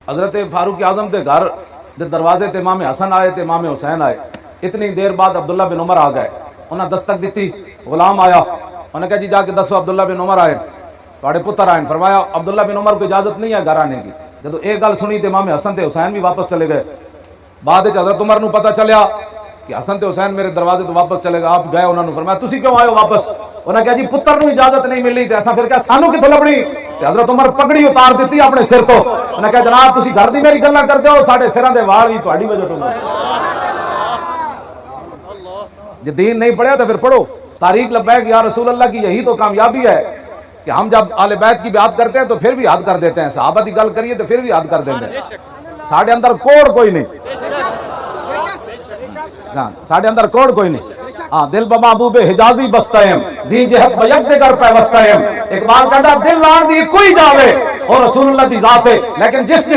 हजरत फारूक आजम के घर दे दरवाजे ते इमाम हसन आए ते इमाम हुसैन आए। इतनी देर बाद अब्दुल्ला बिन उमर आ गए। उन्हें दस्तक दी, गुलाम आया। उन्हें कहा जी जाके दसो अब्दुल्ला बिन उमर आए, थोड़े पुत्र आए। फरमाया अब्दुल्ला बिन उमर को इजाजत नहीं है घर आने की। जब एक गल सुनी तो इमाम हसन ते हुसैन भी वापस चले गए। बाद हजरत उमर को पता चलिया कि हसन ते हुसैन मेरे दरवाजे तो वापस चले गए। आप गए, उन्होंने फरमाया तुसी क्यों आए हो वापस? उन्हें कहा जी पुत्र को इजाजत नहीं मिली, तो फिर क्या सानू कितों लभनी? हजरत उमर पगड़ी उतार दी अपने सिर तो। उन्हें कहा जनाब तुसी घर की मेरी गल्लां करते हो, साढ़े सिरां दे वाल भी तुहाडी वजह तो। जो दीन नहीं पढ़ा तो फिर पढ़ो। तारीख लब्बैक या रसूल अल्लाह की यही तो कामयाबी है कि हम जब आले बैत की बात करते हैं तो फिर भी याद कर देते हैं, सहाबा की गल करिए तो फिर भी याद कर देते हैं। साढ़े अंदर कोड कोई नहीं, साढ़े अंदर कोड कोई नहीं। हाँ, दिल बमाबूबे हिजाजी बस्तायम जी जहत बयक दे कर पैवस्तायम। इकबाल कहता दिल लान दी कोई जावे और रसूलुल्लाह दी जात है, लेकिन जिस